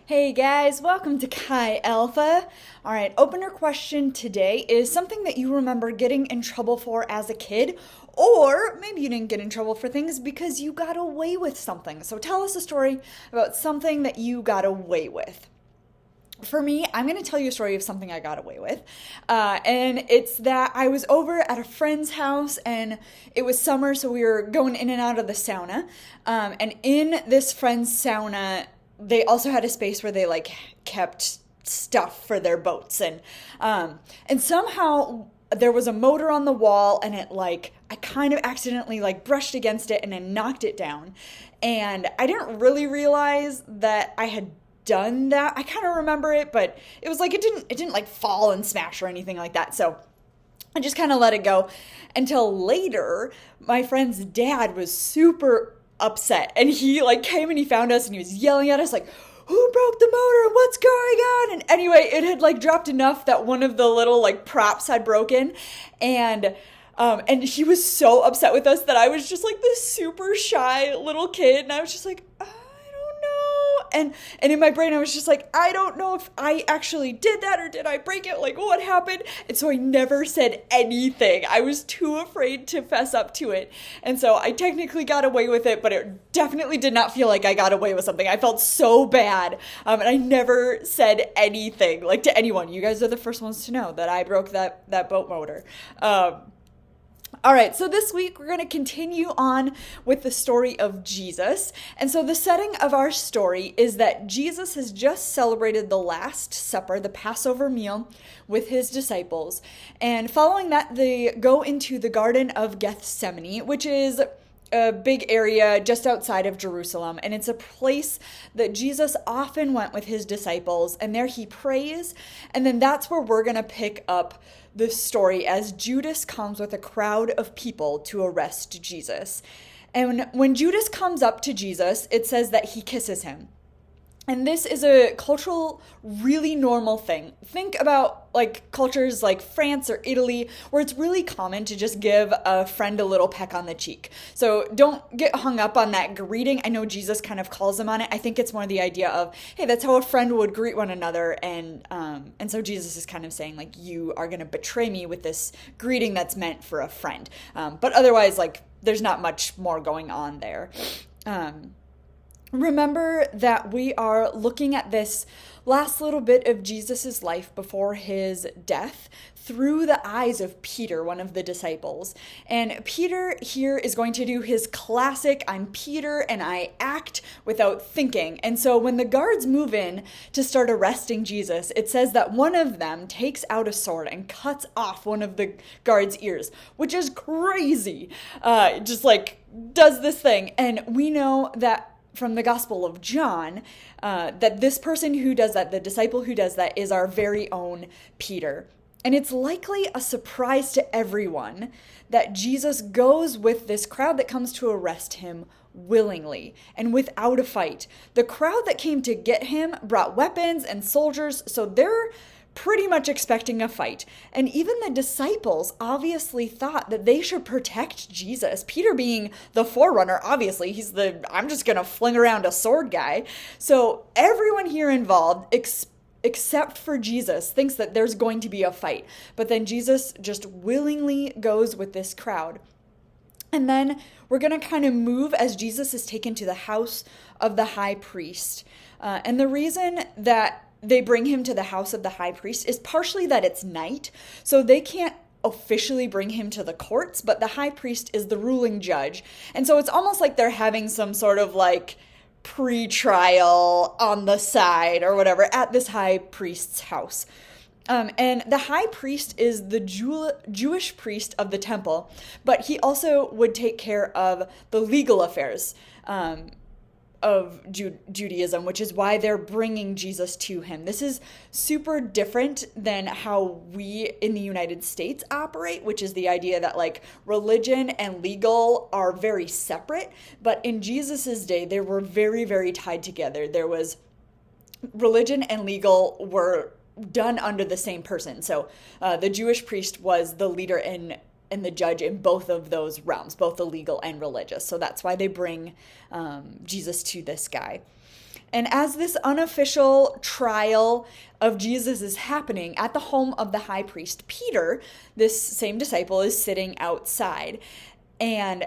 Hey guys, welcome to Chi Alpha. All right, opener question today is something that you remember getting in trouble for as a kid, or maybe you didn't get in trouble for things because you got away with something. So tell us a story about something that you got away with. For me, I'm going to tell you a story of something I got away with. And it's that I was over at a friend's house and it was summer, so we were going in and out of the sauna. And in this friend's sauna, they also had a space where they kept stuff for their boats. And somehow there was a motor on the wall and I kind of accidentally brushed against it and then knocked it down. And I didn't really realize that I had done that. I kind of remember it, but it was it didn't fall and smash or anything like that. So I just kind of let it go until later. My friend's dad was super upset and he came and he found us and he was yelling at us who broke the motor? What's going on? And anyway, it had dropped enough that one of the little props had broken, and he was so upset with us that I was just this super shy little kid, and I was just and in my brain, I was just I don't know if I actually did that or did I break it? What happened? And so I never said anything. I was too afraid to fess up to it. And so I technically got away with it, but it definitely did not feel like I got away with something. I felt so bad. And I never said anything, to anyone. You guys are the first ones to know that I broke that boat motor. All right, so this week we're going to continue on with the story of Jesus. And so the setting of our story is that Jesus has just celebrated the Last Supper, the Passover meal, with his disciples. And following that, they go into the Garden of Gethsemane, which is a big area just outside of Jerusalem, and it's a place that Jesus often went with his disciples, and there he prays, and then that's where we're going to pick up the story as Judas comes with a crowd of people to arrest Jesus. And when Judas comes up to Jesus, it says that he kisses him. And this is a cultural, really normal thing. Think about cultures like France or Italy, where it's really common to just give a friend a little peck on the cheek. So don't get hung up on that greeting. I know Jesus kind of calls them on it. I think it's more the idea of, hey, that's how a friend would greet one another. And so Jesus is kind of saying you are going to betray me with this greeting that's meant for a friend. But otherwise, there's not much more going on there. Remember that we are looking at this last little bit of Jesus's life before his death through the eyes of Peter, one of the disciples. And Peter here is going to do his classic, I'm Peter and I act without thinking. And so when the guards move in to start arresting Jesus, it says that one of them takes out a sword and cuts off one of the guards' ears, which is crazy. Just does this thing. And we know that from the Gospel of John, that this person who does that, the disciple who does that, is our very own Peter. And it's likely a surprise to everyone that Jesus goes with this crowd that comes to arrest him willingly and without a fight. The crowd that came to get him brought weapons and soldiers, so they're pretty much expecting a fight. And even the disciples obviously thought that they should protect Jesus. Peter being the forerunner, obviously, he's the I'm just gonna fling around a sword guy. So everyone here involved, except for Jesus, thinks that there's going to be a fight. But then Jesus just willingly goes with this crowd. And then we're going to kind of move as Jesus is taken to the house of the high priest. And the reason that they bring him to the house of the high priest is partially that it's night, so they can't officially bring him to the courts, but the high priest is the ruling judge. And so it's almost like they're having some sort of pre-trial on the side or whatever at this high priest's house. And the high priest is the Jewish priest of the temple, but he also would take care of the legal affairs of Judaism, which is why they're bringing Jesus to him. This is super different than how we in the United States operate, which is the idea that religion and legal are very separate. But in Jesus's day, they were very, very tied together. There was religion and legal were done under the same person. So the Jewish priest was the leader and the judge in both of those realms, both the legal and religious. So that's why they bring Jesus to this guy. And as this unofficial trial of Jesus is happening at the home of the high priest, Peter, this same disciple, is sitting outside. And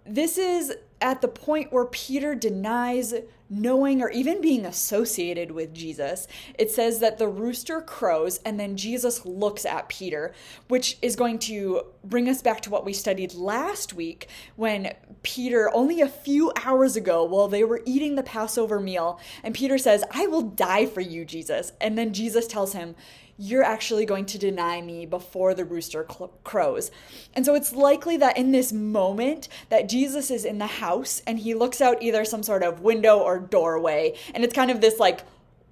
this is at the point where Peter denies knowing or even being associated with Jesus. It says that the rooster crows and then Jesus looks at Peter, which is going to bring us back to what we studied last week when Peter, only a few hours ago, while they were eating the Passover meal, and Peter says, "I will die for you, Jesus." And then Jesus tells him, "You're actually going to deny me before the rooster crows." And so it's likely that in this moment that Jesus is in the house and he looks out either some sort of window or doorway, and it's kind of this like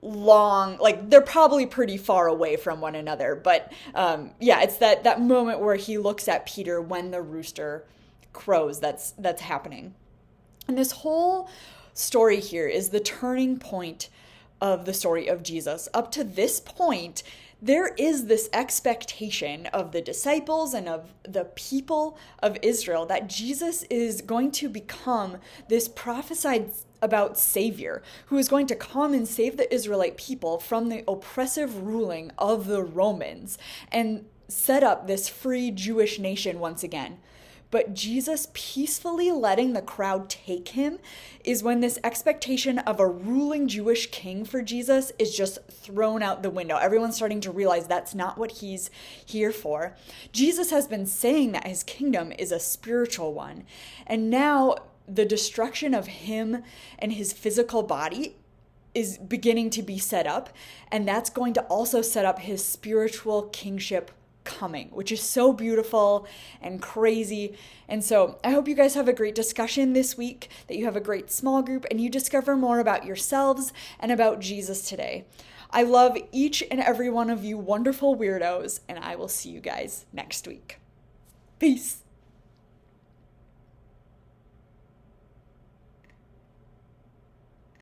long, like they're probably pretty far away from one another, but it's that moment where he looks at Peter when the rooster crows that's happening. And this whole story here is the turning point of the story of Jesus. Up to this point, there is this expectation of the disciples and of the people of Israel that Jesus is going to become this prophesied about Savior who is going to come and save the Israelite people from the oppressive ruling of the Romans and set up this free Jewish nation once again. But Jesus peacefully letting the crowd take him is when this expectation of a ruling Jewish king for Jesus is just thrown out the window. Everyone's starting to realize that's not what he's here for. Jesus has been saying that his kingdom is a spiritual one. And now the destruction of him and his physical body is beginning to be set up. And that's going to also set up his spiritual kingship coming, which is so beautiful and crazy. And so I hope you guys have a great discussion this week, that you have a great small group, and you discover more about yourselves and about Jesus today. I love each and every one of you wonderful weirdos, and I will see you guys next week. Peace.